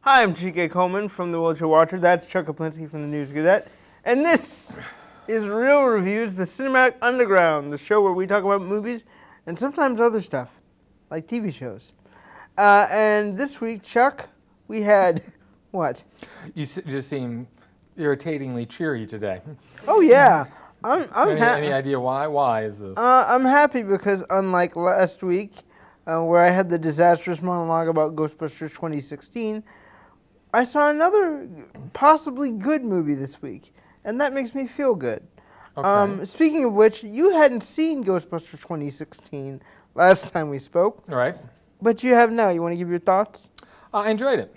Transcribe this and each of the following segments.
Hi, I'm Chike Coleman from the Wilshire Watcher. That's Chuck Kaplinski from the News Gazette. And this is Real Reviews, the Cinematic Underground, the show where we talk about movies and sometimes other stuff, like TV shows. And this week, Chuck, we had what? You just seem irritatingly cheery today. Oh, yeah. I'm Any idea why? Why is this? I'm happy because unlike last week, where I had the disastrous monologue about Ghostbusters 2016, I saw another possibly good movie this week, and that makes me feel good. Okay. Speaking of which, you hadn't seen Ghostbusters 2016 last time we spoke, All right. but you have now. You want to give your thoughts? I enjoyed it.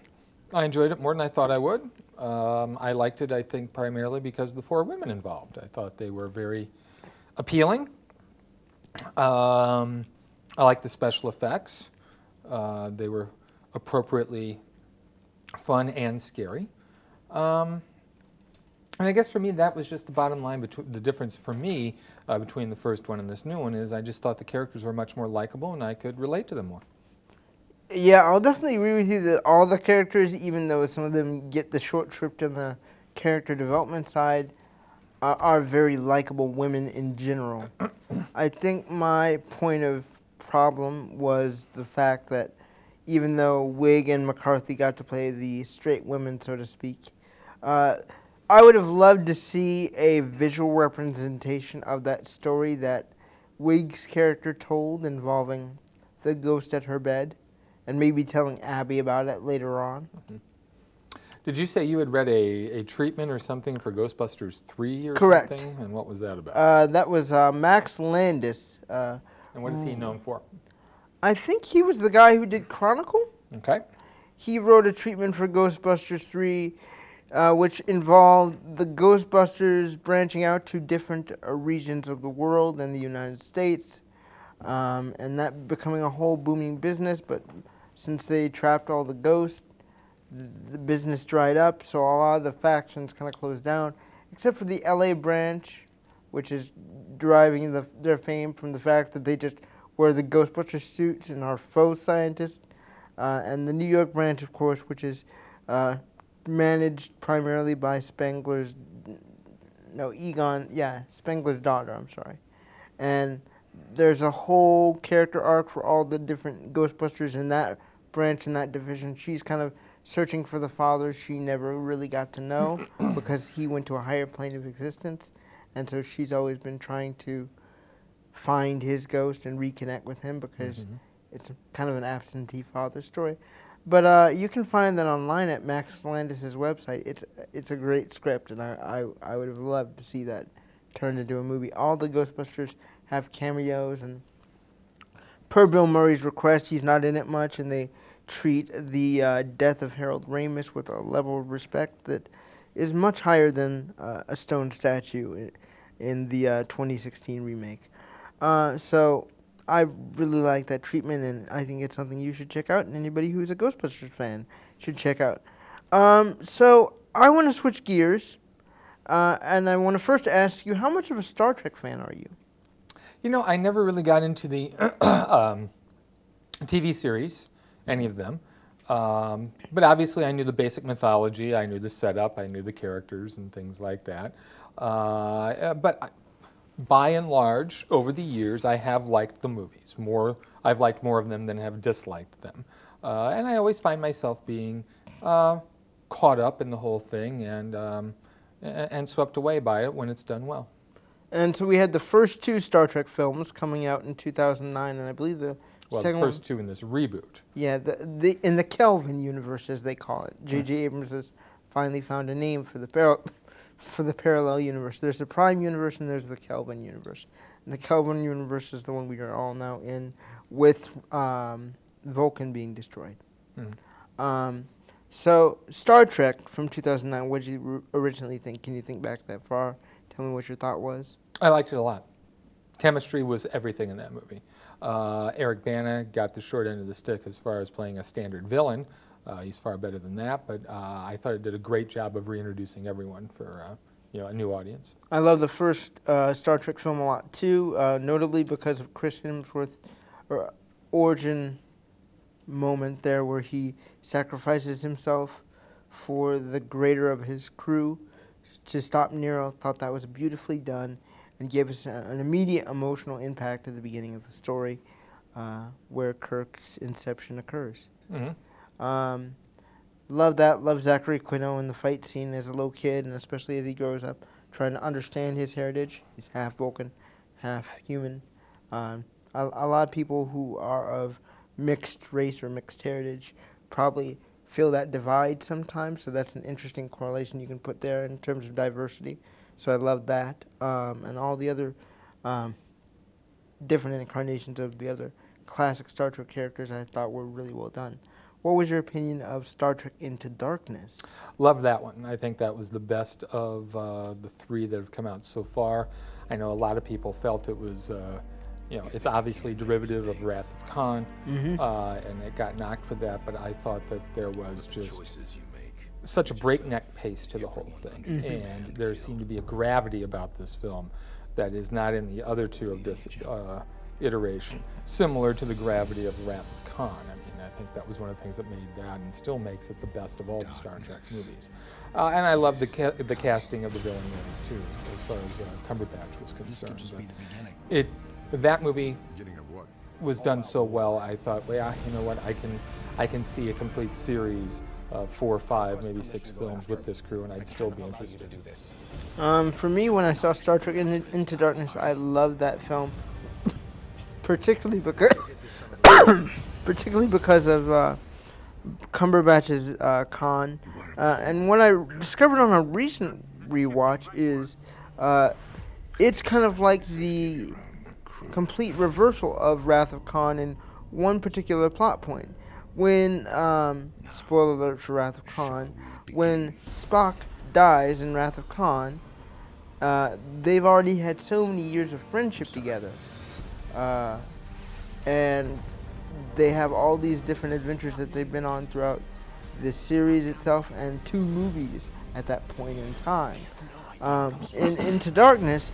I enjoyed it more than I thought I would. I liked it, I think, primarily because of the four women involved. I thought they were very appealing. I liked the special effects. They were appropriately fun and scary. And I guess for me, that was just the bottom line. The difference for me between the first one and this new one is I just thought the characters were much more likable and I could relate to them more. Yeah, I'll definitely agree with you that all the characters, even though some of them get the short shrift on the character development side, are very likable women in general. I think my point of problem was the fact that even though Wig and McCarthy got to play the straight women, so to speak, I would have loved to see a visual representation of that story that Wig's character told involving the ghost at her bed, and maybe telling Abby about it later on. Mm-hmm. Did you say you had read a treatment or something for Ghostbusters 3 or Correct. something? And what was that about? That was Max Landis. And what is he known for? I think he was the guy who did Chronicle. Okay. He wrote a treatment for Ghostbusters 3, which involved the Ghostbusters branching out to different regions of the world and the United States, and that becoming a whole booming business. But since they trapped all the ghosts, the business dried up, so a lot of the factions kind of closed down, except for the LA branch, which is deriving their fame from the fact that they just wear the Ghostbuster suits and are faux scientists, and the New York branch, of course, which is managed primarily by Spengler's daughter, I'm sorry. And there's a whole character arc for all the different Ghostbusters in that branch and that division. She's kind of searching for the father she never really got to know because he went to a higher plane of existence, and so she's always been trying to find his ghost and reconnect with him because it's kind of an absentee father story. But you can find that online at Max Landis' website. It's a great script, and I would have loved to see that turned into a movie. All the Ghostbusters have cameos, and per Bill Murray's request, he's not in it much, and they treat the death of Harold Ramis with a level of respect that is much higher than a stone statue in the 2016 remake. So I really like that treatment, and I think it's something you should check out, and anybody who's a Ghostbusters fan should check out. So I want to switch gears, and I want to first ask you, how much of a Star Trek fan are you? You know, I never really got into the TV series, any of them. But obviously I knew the basic mythology, I knew the setup, I knew the characters and things like that. But by and large, over the years, I have liked the movies. I've liked more of them than have disliked them. And I always find myself being caught up in the whole thing and swept away by it when it's done well. And so we had the first two Star Trek films coming out in 2009, and I believe the second the first two in this reboot. Yeah, in the Kelvin universe, as they call it. J.J. Abrams has finally found a name for the parallel universe. There's the Prime universe and there's the Kelvin universe. And the Kelvin universe is the one we are all now in, with Vulcan being destroyed. So Star Trek from 2009. What did you originally think? Can you think back that far? Tell me what your thought was. I liked it a lot. Chemistry was everything in that movie. Eric Bana got the short end of the stick as far as playing a standard villain. He's far better than that, but I thought it did a great job of reintroducing everyone for a new audience. I love the first Star Trek film a lot too, notably because of Chris Hemsworth's origin moment there where he sacrifices himself for the greater of his crew to stop Nero. Thought that was beautifully done and gave us an immediate emotional impact at the beginning of the story where Kirk's inception occurs. Love that. Love Zachary Quinto in the fight scene as a little kid, and especially as he grows up, trying to understand his heritage. He's half Vulcan, half human. A lot of people who are of mixed race or mixed heritage probably feel that divide sometimes, so that's an interesting correlation you can put there in terms of diversity. So I love that. And all the other different incarnations of the other classic Star Trek characters I thought were really well done. What was your opinion of Star Trek Into Darkness? Love that one. I think that was the best of the three that have come out so far. I know a lot of people felt it was, it's obviously derivative of Wrath of Khan, and it got knocked for that, but I thought that there was just such a breakneck pace to the whole thing, and there seemed to be a gravity about this film that is not in the other two of this iteration, similar to the gravity of Wrath of Khan. I think that was one of the things that made that and still makes it the best of all the Star Trek movies. And I love the casting of the villain names too, as far as Cumberbatch was concerned. That movie was done so well. I thought, well, yeah, you know what? I can see a complete series of 4 or 5, maybe 6 films with this crew, and I'd still be interested to do this. For me, when I saw Star Trek Into Darkness, I loved that film, particularly because. Particularly because of Cumberbatch's Khan. And what I discovered on a recent rewatch is it's kind of like the complete reversal of Wrath of Khan in one particular plot point. When, spoiler alert for Wrath of Khan, when Spock dies in Wrath of Khan, they've already had so many years of friendship together. And they have all these different adventures that they've been on throughout the series itself and 2 movies at that point in time. In Into Darkness,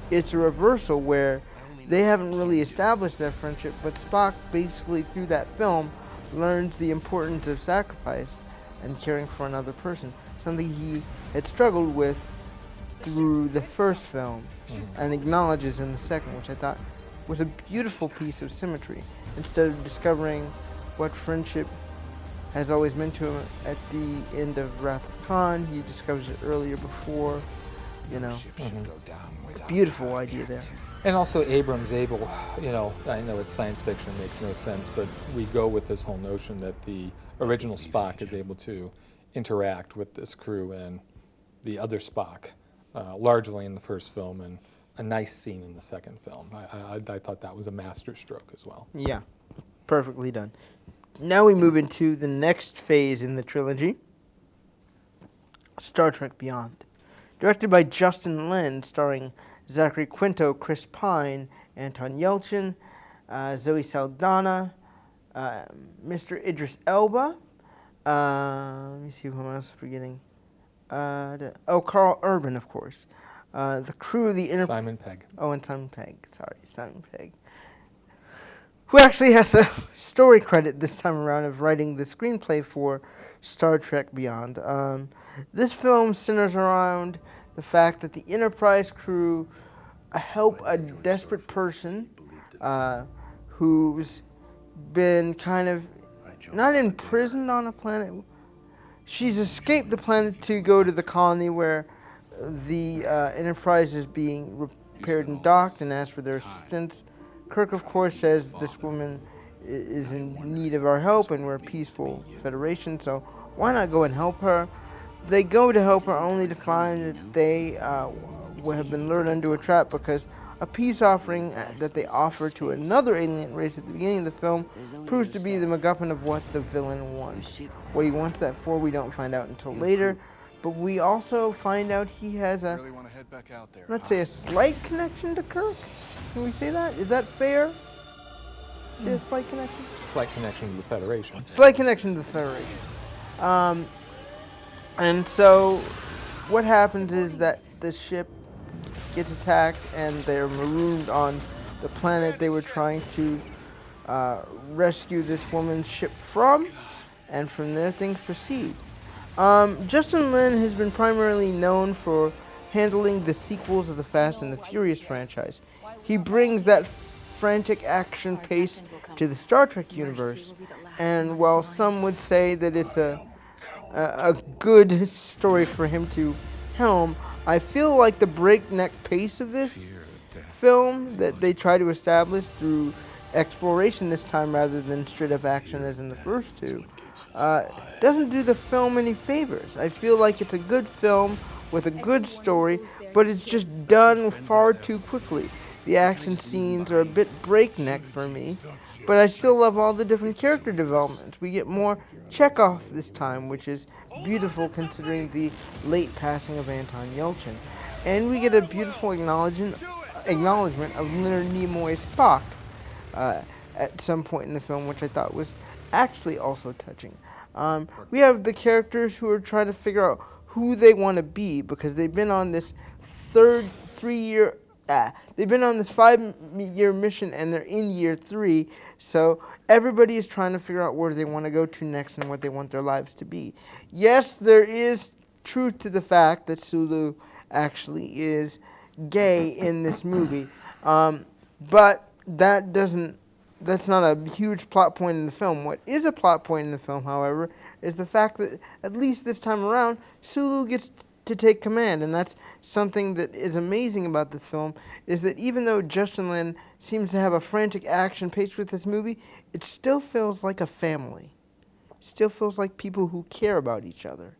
it's a reversal where they haven't really established their friendship, but Spock basically through that film learns the importance of sacrifice and caring for another person, something he had struggled with through the first film and acknowledges in the second, which I thought was a beautiful piece of symmetry. Instead of discovering what friendship has always meant to him at the end of Wrath of Khan, he discovers it earlier before, Beautiful idea there. And also Abrams able, I know it's science fiction, makes no sense, but we go with this whole notion that the original Spock is able to interact with this crew and the other Spock, largely in the first film, and a nice scene in the second film. I thought that was a masterstroke as well. Yeah, perfectly done. Now we move into the next phase in the trilogy, Star Trek Beyond. Directed by Justin Lin, starring Zachary Quinto, Chris Pine, Anton Yelchin, Zoe Saldana, Mr. Idris Elba. Let me see who else I'm forgetting. Carl Urban, of course. The crew of the Simon Pegg. Oh, and Simon Pegg. Sorry, Simon Pegg. Who actually has a story credit this time around of writing the screenplay for Star Trek Beyond. This film centers around the fact that the Enterprise crew help a desperate person who's been kind of not imprisoned on a planet. She's escaped the planet to go to the colony where the Enterprise is being repaired and docked and asks for their assistance. Kirk, of course, says this woman is in need of our help and we're a peaceful federation, so why not go and help her? They go to help her only to find that they have been lured into a trap because a peace offering that they offer to another alien race at the beginning of the film proves to be the MacGuffin of what the villain wants. What he wants that for, we don't find out until later, but we also find out he has a, let's say, a slight connection to Kirk. Can we say that? Is that fair? Say a slight connection? Slight connection to the Federation. Slight connection to the Federation. And so what happens is that the ship gets attacked and they're marooned on the planet they were trying to rescue this woman's ship from, and from there things proceed. Justin Lin has been primarily known for handling the sequels of the Fast and the Furious franchise. He brings that frantic action pace to the Star Trek universe, and while some would say that it's a good story for him to helm, I feel like the breakneck pace of this film that they try to establish through exploration this time rather than straight up action as in the first two doesn't do the film any favors. I feel like it's a good film with a good story, but it's just done far too quickly. The action scenes are a bit breakneck for me, but I still love all the different character developments. We get more Chekhov this time, which is beautiful considering the late passing of Anton Yelchin. And we get a beautiful acknowledgement of Leonard Nimoy's Spock at some point in the film, which I thought was actually also touching. We have the characters who are trying to figure out who they want to be because they've been on this they've been on this 5-year mission and they're in year 3. So everybody is trying to figure out where they want to go to next and what they want their lives to be. Yes, there is truth to the fact that Sulu actually is gay in this movie, but that's not a huge plot point in the film. What is a plot point in the film, however, is the fact that at least this time around, Sulu gets to take command, and that's something that is amazing about this film, is that even though Justin Lin seems to have a frantic action pace with this movie, it still feels like a family. It still feels like people who care about each other,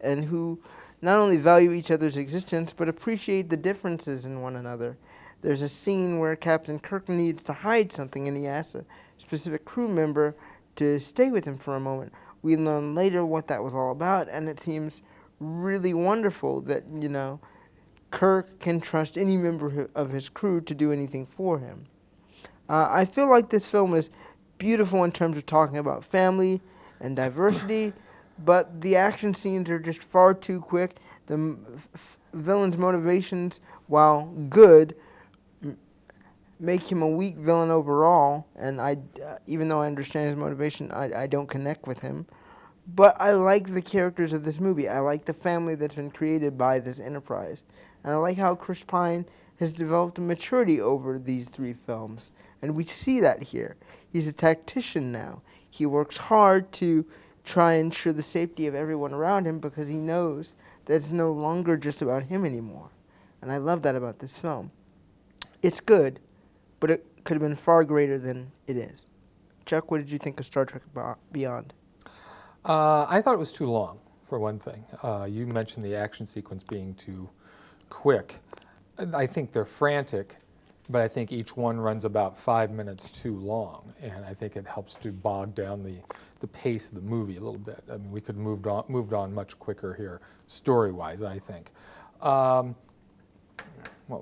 and who not only value each other's existence, but appreciate the differences in one another. There's a scene where Captain Kirk needs to hide something, and he asks a specific crew member to stay with him for a moment. We learn later what that was all about, and it seems really wonderful that, Kirk can trust any member of his crew to do anything for him. I feel like this film is beautiful in terms of talking about family and diversity, but the action scenes are just far too quick. The villain's motivations, while good, make him a weak villain overall, and even though I understand his motivation, I don't connect with him. But I like the characters of this movie. I like the family that's been created by this enterprise. And I like how Chris Pine has developed a maturity over these 3 films. And we see that here. He's a tactician now. He works hard to try and ensure the safety of everyone around him because he knows that it's no longer just about him anymore. And I love that about this film. It's good, but it could have been far greater than it is. Chuck, what did you think of Star Trek Beyond? I thought it was too long, for one thing. You mentioned the action sequence being too quick. I think they're frantic, but I think each one runs about 5 minutes too long, and I think it helps to bog down the pace of the movie a little bit. I mean, we could have moved on much quicker here, story-wise, I think. What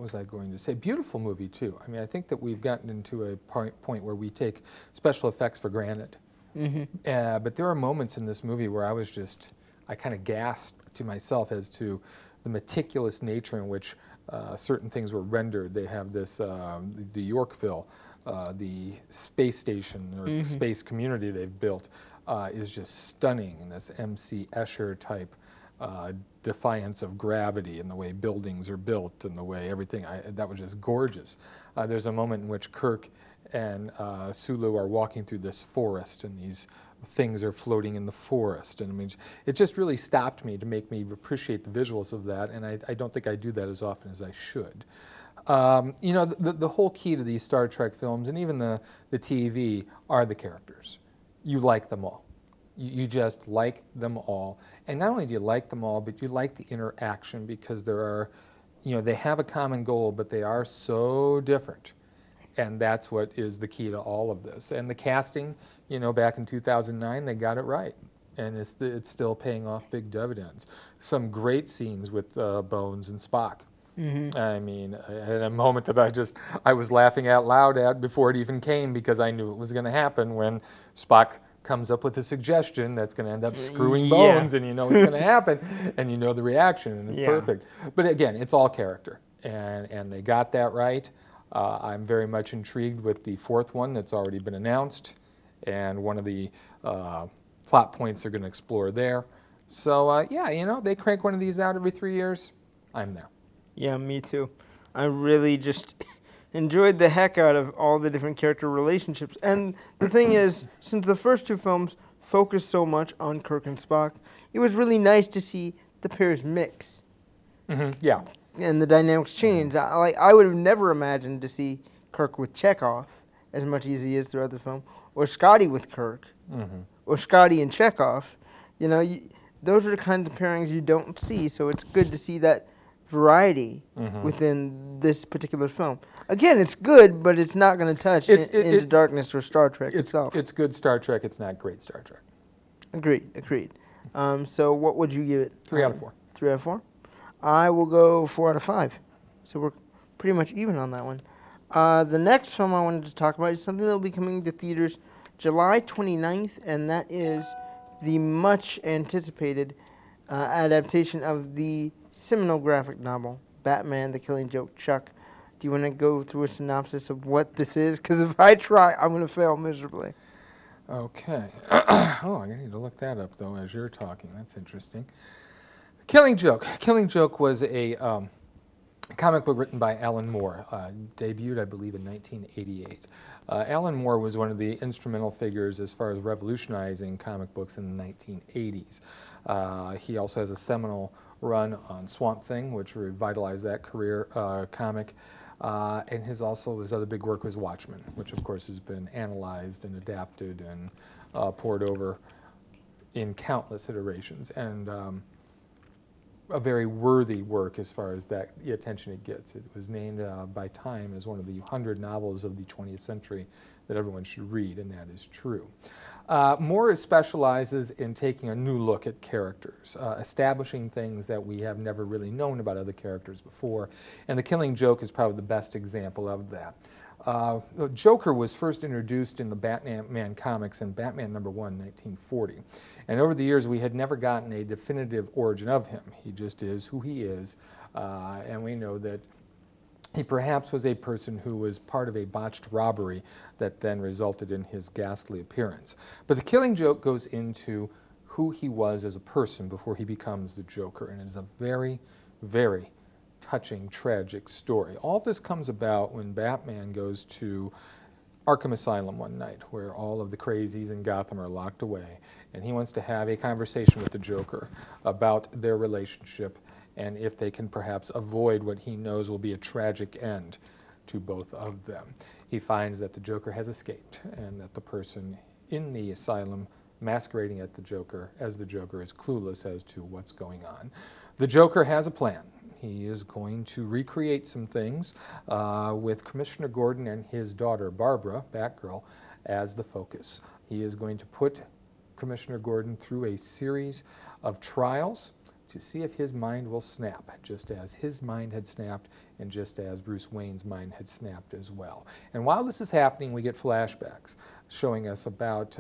was I going to say? Beautiful movie, too. I mean, I think that we've gotten into a point where we take special effects for granted. Mm-hmm. But there are moments in this movie where I kind of gasped to myself as to the meticulous nature in which certain things were rendered. They have this, the Yorkville, the space station or space community they've built is just stunning, and this M.C. Escher type defiance of gravity and the way buildings are built and the way everything, that was just gorgeous. There's a moment in which Kirk and Sulu are walking through this forest, and these things are floating in the forest. And I mean, it just really stopped me to make me appreciate the visuals of that, and I don't think I do that as often as I should. The whole key to these Star Trek films, and even the TV, are the characters. You like them all. You just like them all. And not only do you like them all, but you like the interaction because they have a common goal, but they are so different. And that's what is the key to all of this. And the casting, back in 2009, they got it right. And it's still paying off big dividends. Some great scenes with Bones and Spock. Mm-hmm. I mean, at a moment that I was laughing out loud at before it even came because I knew it was going to happen when Spock comes up with a suggestion that's going to end up screwing Bones, and it's going to happen, and the reaction, and it's perfect. But again, it's all character, and they got that right. I'm very much intrigued with the fourth one that's already been announced, and one of the plot points they're going to explore there. So yeah, you know, they crank one of these out every 3 years. I'm there. Yeah, me too. I really just enjoyed the heck out of all the different character relationships. And the thing is, since the first two films focused so much on Kirk and Spock, it was really nice to see the pairs mix Yeah. and the dynamics change. I would have never imagined to see Kirk with Chekhov as much as he is throughout the film, or Scotty with Kirk, or Scotty and Chekhov. You know, those are the kinds of pairings you don't see, so it's good to see that variety within this particular film. Again, it's good, but it's not going to touch Into Darkness or Star Trek itself. It's good Star Trek. It's not great Star Trek. Agreed. So what would you give it? 3 out of 4. 3 out of 4? I will go 4 out of 5. So we're pretty much even on that one. The next film I wanted to talk about is something that will be coming to theaters July 29th, and that is the much anticipated adaptation of the seminal graphic novel, Batman, The Killing Joke, Chuck. Do you want to go through a synopsis of what this is? Because if I try, I'm going to fail miserably. Okay. Oh, I need to look that up, though, as you're talking. That's interesting. Killing Joke. Killing Joke was a comic book written by Alan Moore, debuted, I believe, in 1988. Alan Moore was one of the instrumental figures as far as revolutionizing comic books in the 1980s. He also has a seminal run on Swamp Thing, which revitalized that career comic. And his other big work was Watchmen, which of course has been analyzed and adapted and poured over in countless iterations, and a very worthy work as far as the attention it gets. It was named by Time as one of the 100 novels of the 20th century that everyone should read, and that is true. Moore specializes in taking a new look at characters, establishing things that we have never really known about other characters before, and The Killing Joke is probably the best example of that. The Joker was first introduced in the Batman comics in Batman #1, 1940, and over the years we had never gotten a definitive origin of him. He just is who he is, and we know that he perhaps was a person who was part of a botched robbery that then resulted in his ghastly appearance. But The Killing Joke goes into who he was as a person before he becomes the Joker, and it is a very, very touching, tragic story. All this comes about when Batman goes to Arkham Asylum one night, where all of the crazies in Gotham are locked away, and he wants to have a conversation with the Joker about their relationship and if they can perhaps avoid what he knows will be a tragic end to both of them. He finds that the Joker has escaped, and that the person in the asylum masquerading as the Joker is clueless as to what's going on. The Joker has a plan. He is going to recreate some things with Commissioner Gordon and his daughter, Barbara, Batgirl, as the focus. He is going to put Commissioner Gordon through a series of trials to see if his mind will snap, just as his mind had snapped and just as Bruce Wayne's mind had snapped as well. And while this is happening, we get flashbacks showing us about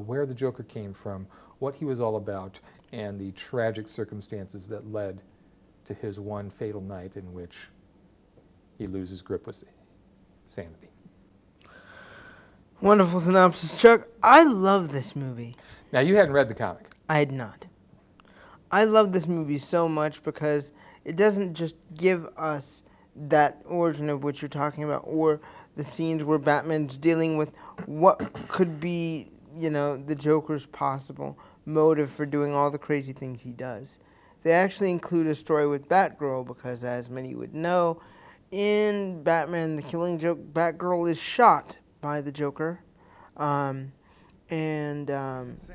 where the Joker came from, what he was all about, and the tragic circumstances that led to his one fatal night in which he loses grip with sanity. Wonderful synopsis, Chuck. I love this movie. Now, you hadn't read the comic. I had not. I love this movie so much because it doesn't just give us that origin of what you're talking about, or the scenes where Batman's dealing with what could be, the Joker's possible motive for doing all the crazy things he does. They actually include a story with Batgirl because, as many would know, in Batman The Killing Joke, Batgirl is shot by the Joker, and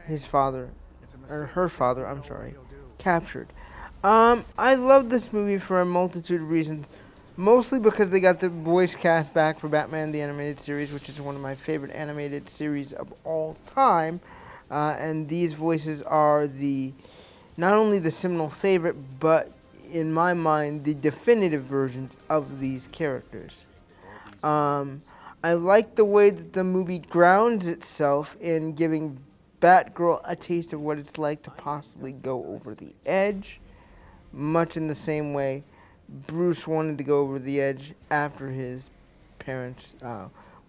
his father, or her father, captured. I love this movie for a multitude of reasons, mostly because they got the voice cast back for Batman the Animated Series, which is one of my favorite animated series of all time, and these voices are not only the seminal favorite, but in my mind, the definitive versions of these characters. I like the way that the movie grounds itself in giving Batgirl a taste of what it's like to possibly go over the edge, much in the same way Bruce wanted to go over the edge after his parents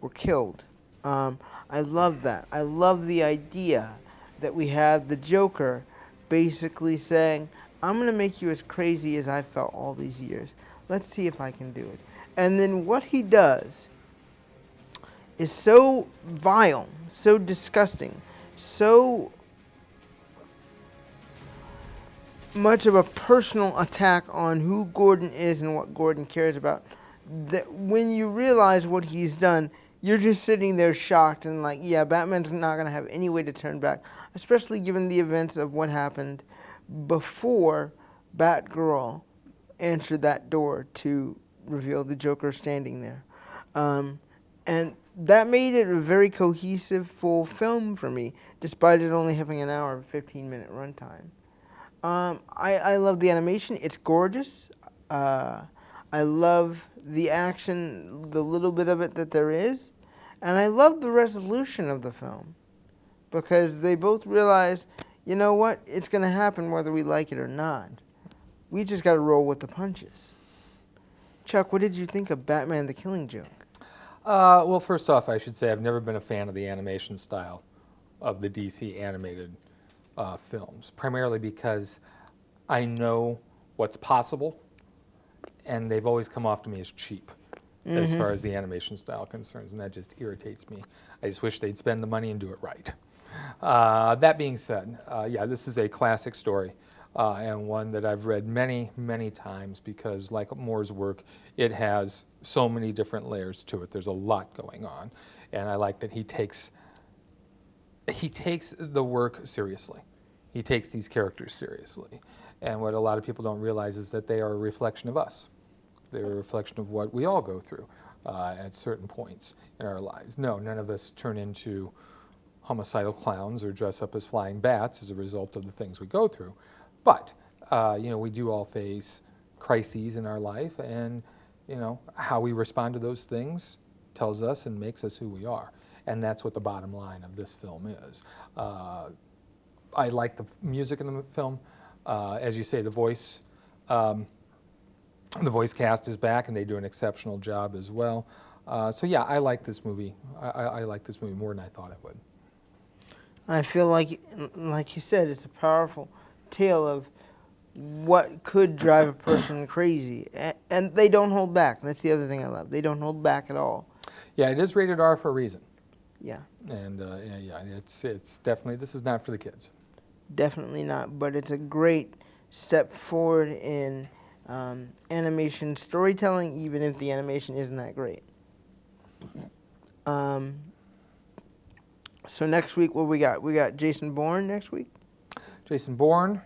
were killed. I love that. I love the idea that we have the Joker basically saying, I'm going to make you as crazy as I felt all these years. Let's see if I can do it. And then what he does is so vile, so disgusting, so much of a personal attack on who Gordon is and what Gordon cares about, that when you realize what he's done, you're just sitting there shocked and like, yeah, Batman's not going to have any way to turn back, especially given the events of what happened before Batgirl answered that door to reveal the Joker standing there. And that made it a very cohesive, full film for me, despite it only having an hour and 15-minute runtime. I love the animation. It's gorgeous. I love the action, the little bit of it that there is. And I love the resolution of the film, because they both realize, you know what, it's going to happen whether we like it or not. We just got to roll with the punches. Chuck, what did you think of Batman the Killing Joke? Well, first off, I should say I've never been a fan of the animation style of the DC animated films, primarily because I know what's possible, and they've always come off to me as cheap as far as the animation style concerns, and that just irritates me. I just wish they'd spend the money and do it right. That being said, yeah, this is a classic story, and one that I've read many, many times, because like Moore's work, it has so many different layers to it. There's a lot going on, and I like that he takes the work seriously. He takes these characters seriously. And what a lot of people don't realize is that they are a reflection of us. They're a reflection of what we all go through at certain points in our lives. No, none of us turn into homicidal clowns or dress up as flying bats as a result of the things we go through. But, you know, we do all face crises in our life, and, you know, how we respond to those things tells us and makes us who we are. And that's what the bottom line of this film is. I like the music in the film. As you say, the voice cast is back, and they do an exceptional job as well. So yeah, I like this movie. I like this movie more than I thought I would. I feel like you said, it's a powerful tale of what could drive a person crazy, and they don't hold back. That's the other thing I love. They don't hold back at all. Yeah, it is rated R for a reason. Yeah. And yeah, it's definitely, this is not for the kids. Definitely not, but it's a great step forward in animation storytelling, even if the animation isn't that great. So next week, what we got? We got Jason Bourne next week? Jason Bourne,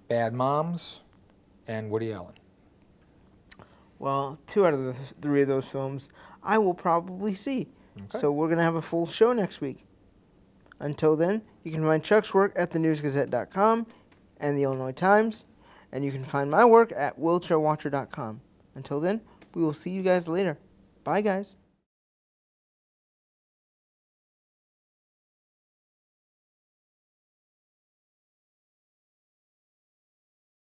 Bad Moms, and Woody Allen. Well, 2 out of the 3 of those films I will probably see. Okay. So we're going to have a full show next week. Until then, you can find Chuck's work at thenewsgazette.com and the Illinois Times, and you can find my work at wheelchairwatcher.com. Until then, we will see you guys later. Bye, guys.